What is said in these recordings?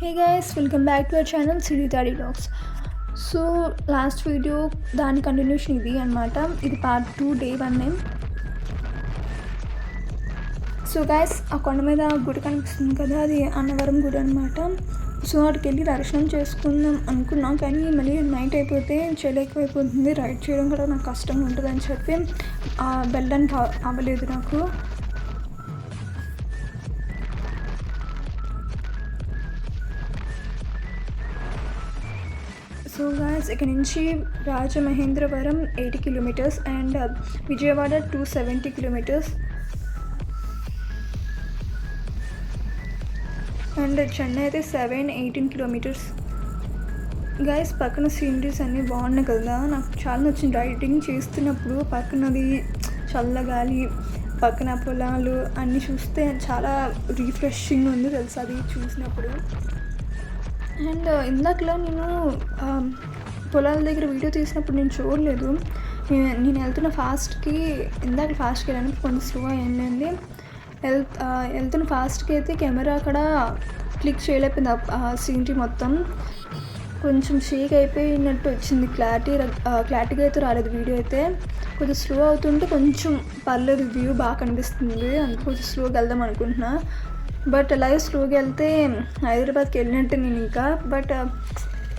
Hey guys, welcome back to our channel Siddhi Vlogs. So last video దాని continuation ఇది అనమాట. ఇది part 2 day 1. So guys, ఆ కొండ మీద గుడి కనిపిస్తుంది కదా, అది అన్నవరం గుడి అనమాట. సో అక్కడికి వెళ్ళి దర్శనం చేసుకుందాం అనుకున్నాం, కానీ మళ్ళీ నైట్ అయిపోతే చలి ఎక్కువైపోతుంది, రైడ్ చేయడం కూడా నాకు కష్టంగా ఉంటుంది అని చెప్పి వెళ్ళడానికి అవ్వలేదు నాకు. సో గాయస్, ఇక్కడ నుంచి Rajamahendravaram 80 kilometres and Vijayawada 270 kilometres and Chennai అయితే 18 కిలోమీటర్స్. గాయస్, పక్కన సీనరీస్ అన్నీ బాగున్నాయి కదా, నాకు చాలా నచ్చింది. రైడింగ్ చేస్తున్నప్పుడు పక్కనది చల్లగాలి, పక్కన పొలాలు అన్నీ చూస్తే చాలా రిఫ్రెషింగ్ ఉంది తెలుసు అది చూసినప్పుడు. అండ్ ఇందాకలో నేను పొలాల దగ్గర వీడియో తీసినప్పుడు నేను చూడలేదు. నేను వెళ్తున్న ఫాస్ట్కి వెళ్ళాను, కొంచెం స్లో అయిందండి. వెళ్తున్న ఫాస్ట్కి అయితే కెమెరా అక్కడ క్లిక్ చేయలేకపోయింది. సీనరీ మొత్తం కొంచెం షేక్ అయిపోయినట్టు వచ్చింది, క్లారిటీగా అయితే రాలేదు. వీడియో అయితే కొంచెం స్లో అవుతుంటే కొంచెం పర్లేదు, వ్యూ బాగా కనిపిస్తుంది, అందుకు కొంచెం స్లోగా వెళ్దాం అనుకుంటున్నా. బట్ అలాగే స్లోగా వెళ్తే హైదరాబాద్కి వెళ్ళినట్టే నేను ఇంకా. బట్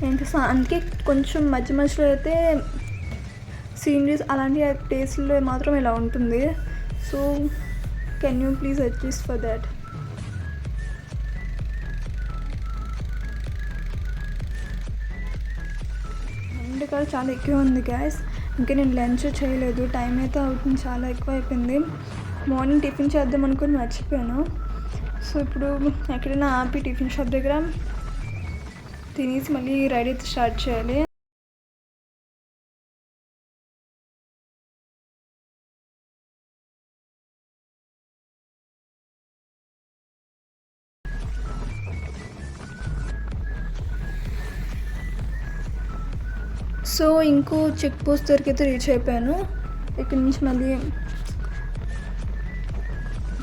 ఏంటి అందుకే కొంచెం మధ్యలో అయితే సీనరీస్ అలాంటి ప్లేస్లో మాత్రం ఇలా ఉంటుంది. So can you please adjust for that. And కూడా చాలా ఎక్కువ ఉంది గ్యాస్. ఇంకా నేను లంచ్ చేయలేదు, టైం అయితే అవుతుంది, చాలా ఎక్కువ అయిపోయింది. మార్నింగ్ టిఫిన్ చేద్దాం అనుకుని మర్చిపోయాను. సో ఇప్పుడు ఎక్కడైనా ఆపి టిఫిన్ షాప్ దగ్గర తినేసి మళ్ళీ రైడ్ అయితే స్టార్ట్ చేయాలి. సో ఇంకో చెక్ పోస్ట్ దగ్గరికి అయితే రీచ్ అయిపోయాను. ఇక్కడ నుంచి మళ్ళీ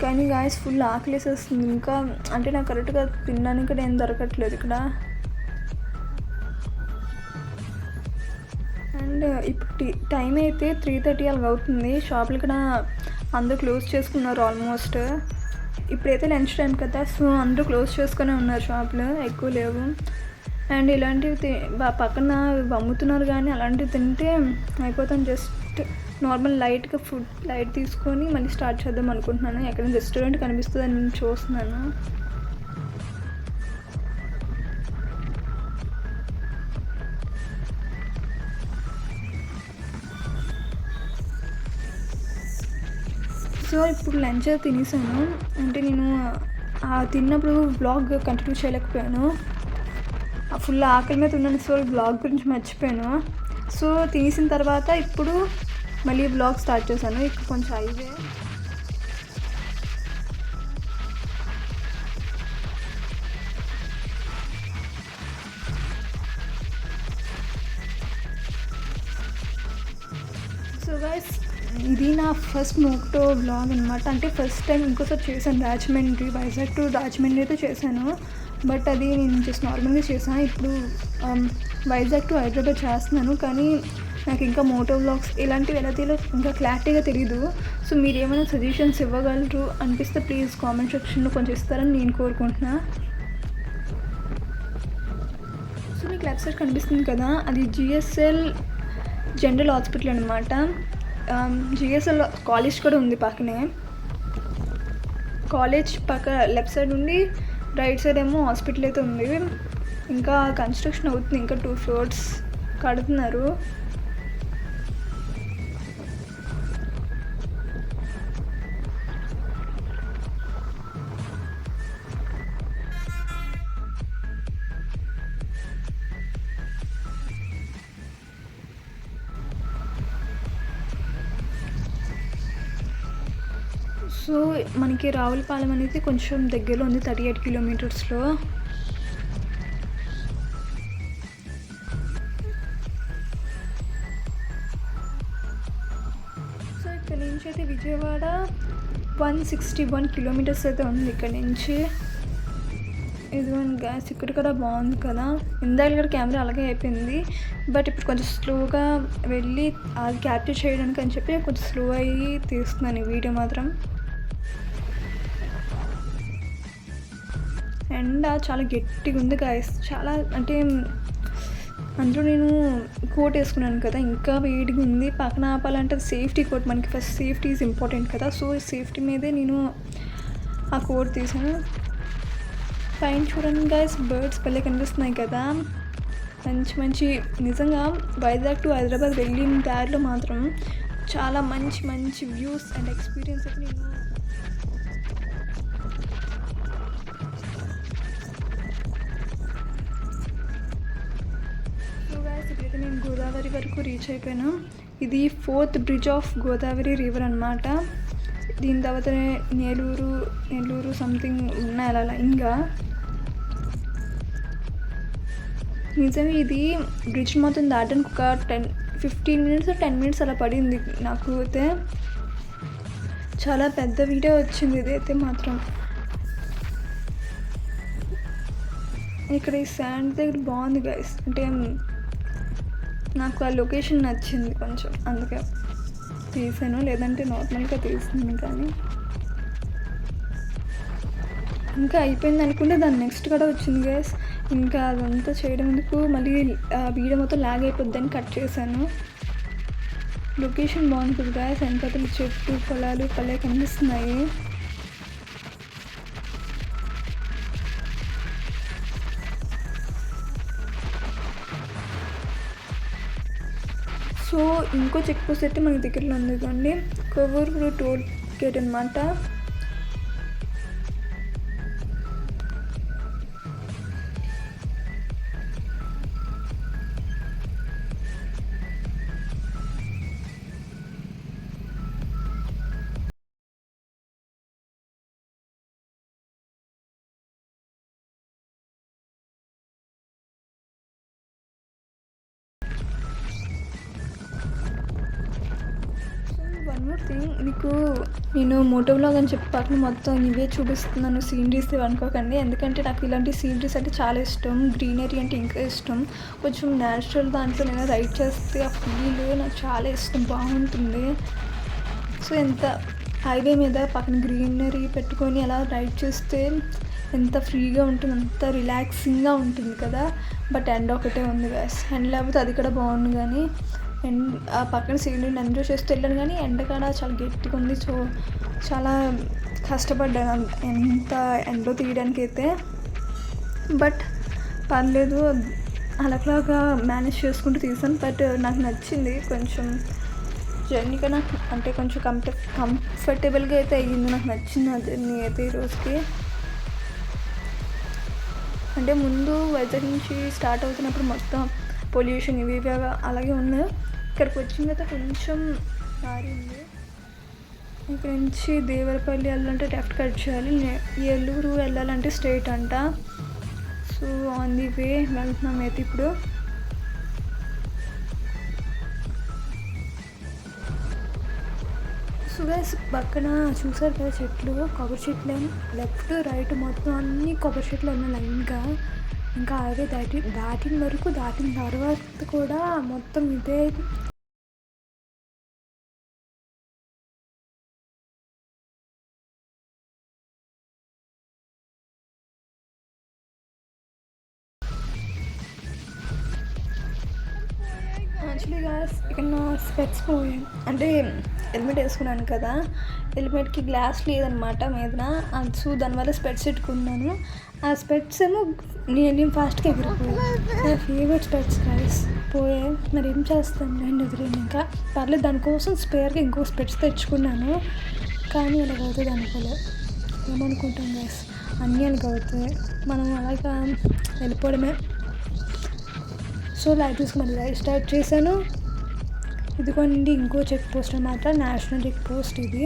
కానీ గాయస్ ఫుల్ ఆకలేసేస్తుంది ఇంకా. అంటే నాకు కరెక్ట్గా తినడానికి కూడా ఏం దొరకట్లేదు ఇక్కడ. అండ్ ఇప్పుడు టైం అయితే 3:30 అలాగ అవుతుంది. షాపులు ఇక్కడ అందరూ క్లోజ్ చేసుకున్నారు ఆల్మోస్ట్. ఇప్పుడైతే లంచ్ టైం కదా, సో అందరూ క్లోజ్ చేసుకునే ఉన్నారు, షాపులు ఎక్కువ లేవు. అండ్ ఇలాంటివి పక్కన అమ్ముతున్నారు, కానీ అలాంటివి తింటే అయిపోతాను. జస్ట్ నార్మల్ లైట్గా ఫుడ్ లైట్ తీసుకొని మళ్ళీ స్టార్ట్ చేద్దాం అనుకుంటున్నాను. ఎక్కడైనా రెస్టారెంట్ కనిపిస్తుందని నేను చూస్తున్నాను. సో ఇప్పుడు లంచ్ తినేసాను. అంటే నేను తిన్నప్పుడు బ్లాగ్ కంటిన్యూ చేయలేకపోయాను, ఫుల్ ఆకలి మీద ఉన్నాను. సో బ్లాగ్ గురించి మర్చిపోయాను. సో తినేసిన తర్వాత ఇప్పుడు మళ్ళీ బ్లాగ్ స్టార్ట్ చేశాను. ఇక్కడ కొంచెం హైవే. సో గైస్, ఇది నా ఫస్ట్ మోటో బ్లాగ్ అనమాట. అంటే ఫస్ట్ టైం ఇంకోసారి చేశాను రాజమండ్రి, వైజాగ్ టు రాజమండ్రి అయితే చేశాను. బట్ అది నేను జస్ట్ నార్మల్గా చేశాను. ఇప్పుడు వైజాగ్ టు హైదరాబాద్ చేస్తున్నాను, కానీ నాకు ఇంకా మోటో వ్లాగ్స్ ఇలాంటివి ఎలా తీయాలో ఇంకా క్లారిటీగా తెలీదు. సో మీరు ఏమైనా సజెషన్స్ ఇవ్వగలరు అనిపిస్తే ప్లీజ్ కామెంట్ సెక్షన్లో కొంచెం ఇస్తారని నేను కోరుకుంటున్నా. సో మీకు లెఫ్ట్ సైడ్ కనిపిస్తుంది కదా, అది జిఎస్ఎల్ జనరల్ హాస్పిటల్ అనమాట. జిఎస్ఎల్ కాలేజ్ కూడా ఉంది పక్కనే. కాలేజ్ పక్క లెఫ్ట్ సైడ్ ఉండి రైట్ సైడ్ ఏమో హాస్పిటల్ అయితే ఉంది. ఇంకా కన్స్ట్రక్షన్ అవుతుంది, ఇంకా 2 ఫ్లోర్స్ కడుతున్నారు. సో మనకి రావులపాలెం అనేది కొంచెం దగ్గరలో ఉంది, 38 కిలోమీటర్స్లో. సో ఇక్కడ నుంచి అయితే విజయవాడ 161 కిలోమీటర్స్ అయితే ఉంది ఇక్కడ నుంచి. ఇదిగోండి గాయ్స్ ఇక్కడ కూడా బాగుంది కదా. ఇందాక కూడా కెమెరా అలాగే అయిపోయింది, బట్ ఇప్పుడు కొంచెం స్లోగా వెళ్ళి అది క్యాప్చర్ చేయడానికి అని చెప్పి కొంచెం స్లో అయ్యి తీస్తున్నాను ఈ వీడియో మాత్రం. ఎండ చాలా గట్టిగా ఉంది గాయస్, చాలా అంటే అందులో నేను కోట్ వేసుకున్నాను కదా, ఇంకా వేడిగా ఉంది. పక్కన ఆపాలంటే సేఫ్టీ కోట్, మనకి ఫస్ట్ సేఫ్టీ ఈజ్ ఇంపార్టెంట్ కదా. సో సేఫ్టీ మీదే నేను ఆ కోట్ తీసాను. పైన చూడండి గాయస్, బర్డ్స్ భలే కనిపిస్తున్నాయి కదా, మంచి మంచి. నిజంగా వైజాగ్ టు హైదరాబాద్ వెళ్ళిన దారిలో మాత్రం చాలా మంచి మంచి వ్యూస్ అండ్ ఎక్స్పీరియన్స్ అయితే నేను ఇప్పుడైతే నేను గోదావరి వరకు రీచ్ అయిపోయాను. ఇది 4th bridge of Godavari river అనమాట. దీని తర్వాత నెల్లూరు సంథింగ్ ఉన్నాయి అలా ఇంకా. నిజమే ఇది బ్రిడ్జ్ మొత్తం దాటడానికి ఒక 15 మినిట్స్ 10 మినిట్స్ అలా పడింది నాకు అయితే. చాలా పెద్ద వీడియో వచ్చింది ఇదైతే మాత్రం. ఇక్కడ ఈ శాండ్ దగ్గర బాగుంది గైస్, అంటే నాకు ఆ లొకేషన్ నచ్చింది కొంచెం, అందుకే తీసాను. లేదంటే నార్మల్గా తీసాను, కానీ ఇంకా అయిపోయింది అనుకుంటే దాని నెక్స్ట్ కూడా వచ్చింది గైస్. ఇంకా అదంతా చేయడం ఎందుకు, మళ్ళీ వీడియో మొత్తం లాగ్ అయిపోద్దని కట్ చేశాను. లొకేషన్ బాగుంటుంది గైస్, వెనకాల చెట్టు పొలాలు భలే కనిపిస్తున్నాయి. సో ఇంకో చెక్ పోస్ట్ అయితే మన దగ్గరలో ఉంది కండి, కొవ్వూరు టోల్ గేట్ అనమాట. వన్ మోర్ థింగ్, మీకు నేను మోటో వ్లాగ్ అని చెప్పి పక్కన మొత్తం ఇవే చూపిస్తున్నాను సీనరీస్ అనుకోకండి. ఎందుకంటే నాకు ఇలాంటి సీనరీస్ అంటే చాలా ఇష్టం, గ్రీనరీ అంటే ఇంకా ఇష్టం. కొంచెం న్యాచురల్ దాంట్లో నేను రైడ్ చేస్తే ఆ ఫీల్ నాకు చాలా ఇష్టం, బాగుంటుంది. సో ఎంత హైవే మీద పక్కన గ్రీనరీ పెట్టుకొని అలా రైడ్ చేస్తే ఎంత ఫ్రీగా ఉంటుంది, అంత రిలాక్సింగ్గా ఉంటుంది కదా. బట్ ఎండ్ ఒకటే ఉంది గాయస్, ఎండ్ లేకపోతే అది కూడా బాగుంది, కానీ అండ్ ఆ పక్కన సీనరీని ఎంజాయ్ చేస్తూ వెళ్ళాను, కానీ ఎండకాడ చాలా గట్టిగా ఉంది. సో చాలా కష్టపడ్డాను ఎంత ఎండలో తీయడానికి అయితే. బట్ పర్లేదు, అలాగా మేనేజ్ చేసుకుంటూ తీసాను. బట్ నాకు నచ్చింది కొంచెం జర్నీ కన్నా, అంటే కొంచెం కంఫర్టబుల్గా అయితే అయ్యింది. నాకు నచ్చింది ఆ జర్నీ అయితే ఈ రోజుకి. అంటే ముందు వైజాగ్ నుంచి స్టార్ట్ అవుతున్నప్పుడు మొత్తం పొల్యూషన్ ఇవి అలాగే ఉన్నాయి. ఇక్కడికి వచ్చిన తర్వాత కొంచెం మారింది. ఇక్కడ నుంచి దేవరపల్లి వెళ్ళాలంటే లెఫ్ట్ కట్ చేయాలి, ఏలూరు వెళ్ళాలంటే స్ట్రైట్ అంట. సో ఆన్ ది వే వెళ్తున్నాం అయితే ఇప్పుడు. సో గైస్ పక్కన చూసారు కదా చెట్లు, కొబ్బరి చెట్లు, లెఫ్ట్ రైట్ మొత్తం అన్ని కొబ్బరి చెట్లు ఉన్నాయి లైన్గా. ఇంకా అవే దాటిన వరకు, దాటిన తర్వాత కూడా మొత్తం ఇదే. యాక్చువల్లీ గాయస్ ఇక్కడ నా స్పెట్స్ పోయాయి, అంటే హెల్మెట్ వేసుకున్నాను కదా, హెల్మెట్కి గ్లాస్ లేదనమాట మీదన. సో దానివల్ల స్పెట్స్ పెట్టుకున్నాను. ఆ స్పెట్స్ ఏమో నేను ఫాస్ట్గా ఎగిరిపోయాను. నా ఫేవరెట్ స్పెట్స్ గాయస్ పోయాయి. మరి ఏం చేస్తాను, నేను ఎదురైంది. ఇంకా పర్లేదు, దానికోసం స్పేర్గా ఇంకో స్పెట్స్ తెచ్చుకున్నాను, కానీ అలాగ అవుతుంది అనుకోలేదు. ఏమనుకుంటాం గాయస్, అన్నీ అలాగ అవుతాయి, మనం అలాగా వెళ్ళిపోవడమే. సో లైట్ తీసుకుని లైట్ స్టార్ట్ చేశాను. ఇదిగోండి ఇంకో చెక్ పోస్ట్ అనమాట, నేషనల్ చెక్ పోస్ట్ ఇది.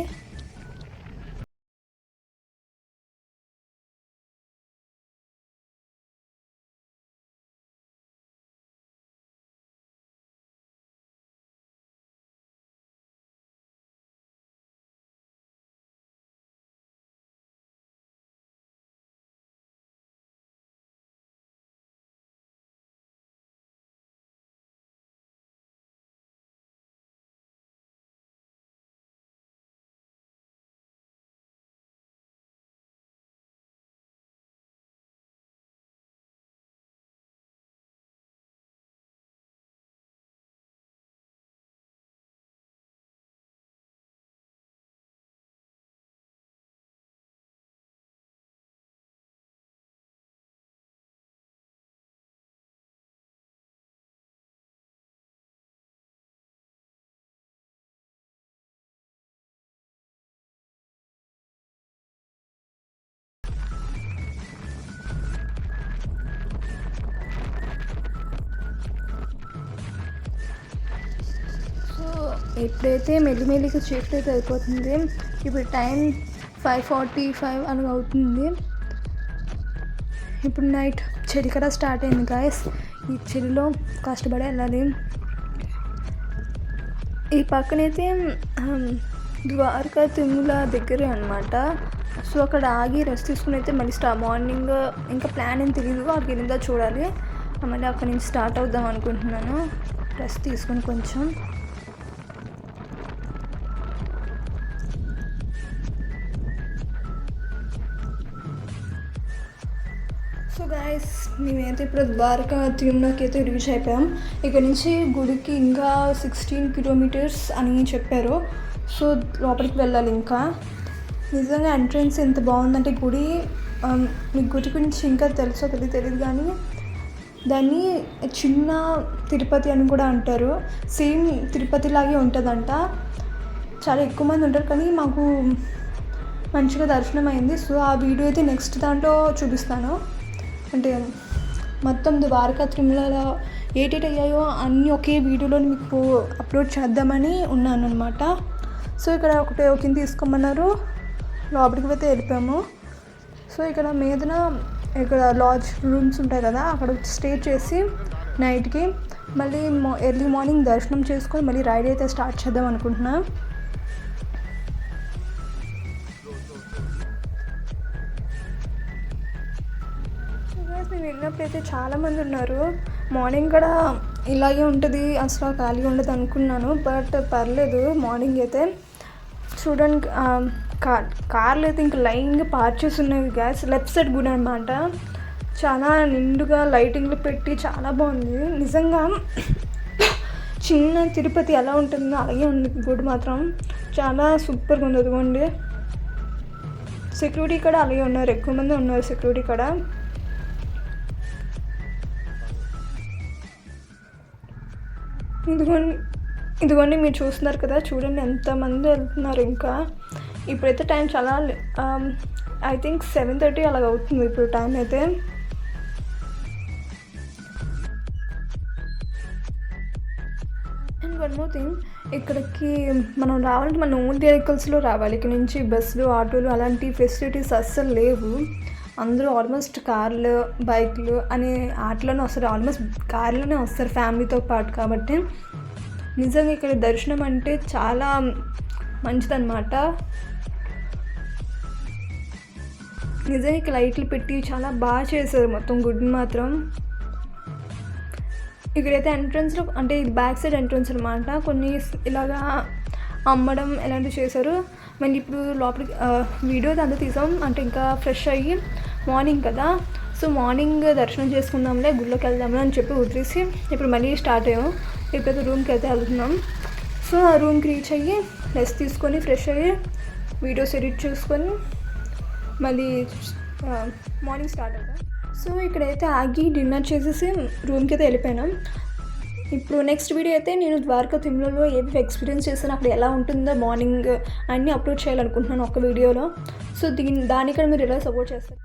ఎప్పుడైతే మెల్లిమెల్లిగా చీకటి అయితే అయిపోతుంది. ఇప్పుడు టైం 5:45 అలాగ అవుతుంది. ఇప్పుడు నైట్ చలి కూడా స్టార్ట్ అయింది గాయస్. ఈ చలిలో కష్టపడి వెళ్ళాలి. ఈ పక్కనైతే ద్వారకా తిరుమల దగ్గరే అనమాట. సో అక్కడ ఆగి రెస్ట్ తీసుకుని అయితే మళ్ళీ మార్నింగ్ ఇంకా ప్లాన్ ఏం తెలియదు, అక్కడికి వెళ్ళిందా చూడాలి. మళ్ళీ అక్కడి నుంచి స్టార్ట్ అవుదాం అనుకుంటున్నాను రెస్ట్ తీసుకుని కొంచెం. సో గాయస్ మేమైతే ఇప్పుడు ద్వారకా తిరుమలకి అయితే రీచ్ అయిపోయాం. ఇక్కడ నుంచి గుడికి ఇంకా 16 కిలోమీటర్స్ అని చెప్పారు. సో లోపలికి వెళ్ళాలి. ఇంకా నిజంగా ఎంట్రన్స్ ఎంత బాగుందంటే గుడి, మీకు గుడి గురించి ఇంకా తెలుసో తెలియదు కానీ దాన్ని చిన్న తిరుపతి అని కూడా అంటారు. సేమ్ తిరుపతి లాగే ఉంటుందంట. చాలా ఎక్కువ మంది ఉంటారు కానీ మాకు మంచిగా దర్శనం అయింది. సో ఆ వీడియో అయితే నెక్స్ట్ దాంట్లో చూపిస్తాను. అంటే మొత్తం ద్వారకా తిరుమలలో ఏటేటి అయ్యాయో అన్నీ ఒకే వీడియోలో మీకు అప్లోడ్ చేద్దామని ఉన్నాను అనమాట. సో ఇక్కడ ఒకటి కింద తీసుకోమన్నారు, లోపలికి అయితే వెళ్ళిపోయాము. సో ఇక్కడ మీదన ఇక్కడ లాడ్జ్ రూమ్స్ ఉంటాయి కదా, అక్కడ స్టే చేసి నైట్కి మళ్ళీ ఎర్లీ మార్నింగ్ దర్శనం చేసుకొని మళ్ళీ రైడ్ అయితే స్టార్ట్ చేద్దాం అనుకుంటున్నాం. మేము వెళ్ళినప్పుడైతే చాలామంది ఉన్నారు. మార్నింగ్ కూడా ఇలాగే ఉంటుంది, అసలు ఖాళీ ఉండదు అనుకున్నాను. బట్ పర్లేదు, మార్నింగ్ అయితే చూడండి కార్లు అయితే ఇంకా లైన్గా పార్క్ చేసి ఉన్నాయి గ్యాస్. లెఫ్ట్ సైడ్ గుడి అనమాట. చాలా నిండుగా లైటింగ్లు పెట్టి చాలా బాగుంది. నిజంగా చిన్న తిరుపతి ఎలా ఉంటుందో అలాగే ఉంది గుడి మాత్రం. చాలా సూపర్గా ఉంది. అదిగోండి సెక్యూరిటీ కూడా అలాగే ఉన్నారు, ఎక్కువ మంది ఉన్నారు సెక్యూరిటీ కూడా. ఇదిగోండి మీరు చూస్తున్నారు కదా, చూడండి ఎంతమంది వెళ్తున్నారు. ఇంకా ఇప్పుడైతే టైం చాలా ఐ థింక్ 7:30 అలాగ అవుతుంది ఇప్పుడు టైం అయితే. అండ్ వన్ మోర్ థింగ్, ఇక్కడికి మనం రావాలంటే మన ఓన్ వెహికల్స్లో రావాలి. ఇక్కడ నుంచి బస్సులు, ఆటోలు అలాంటి ఫెసిలిటీస్ అస్సలు లేవు. అందరూ ఆల్మోస్ట్ కార్లు, బైక్లు అని ఆటలోనే వస్తారు. ఆల్మోస్ట్ కార్లోనే వస్తారు ఫ్యామిలీతో పాటు. కాబట్టి నిజంగా ఇక్కడ దర్శనం అంటే చాలా మంచిదన్నమాట. నిజంగా ఇక్కడ లైట్లు పెట్టి చాలా బాగా చేశారు మొత్తం గుడిని మాత్రం. ఇక్కడైతే ఎంట్రన్స్లో అంటే ఇది బ్యాక్ సైడ్ ఎంట్రన్స్ అనమాట. కొన్ని ఇలాగా అమ్మడం ఇలాంటివి చేశారు. మళ్ళీ ఇప్పుడు లోపలికి వీడియో అంతా తీసాం. అంటే ఇంకా ఫ్రెష్ అయ్యి మార్నింగ్ కదా, సో మార్నింగ్ దర్శనం చేసుకుందాంలే, గుడిలోకి వెళ్దాంలే అని చెప్పి వదిలేసి ఇప్పుడు మళ్ళీ స్టార్ట్ అయ్యాము. ఇప్పుడైతే రూమ్కి అయితే వెళ్తున్నాం. సో ఆ రూమ్కి రీచ్ అయ్యి రెస్ట్ తీసుకొని ఫ్రెష్ అయ్యి వీడియోస్ ఎడిట్ చేసుకొని మళ్ళీ మార్నింగ్ స్టార్ట్ అవుతాం. సో ఇక్కడైతే ఆగి డిన్నర్ చేసేసి రూమ్కి అయితే వెళ్ళిపోయినాం. ఇప్పుడు నెక్స్ట్ వీడియో అయితే నేను ద్వారకా తిరుమలలో ఏవి ఎక్స్పీరియన్స్ చేస్తాను, అక్కడ ఎలా ఉంటుందో మార్నింగ్ అన్నీ అప్లోడ్ చేయాలనుకుంటున్నాను ఒక వీడియోలో. సో దానికి కూడా మీరు ఎలా సపోర్ట్ చేస్తారు.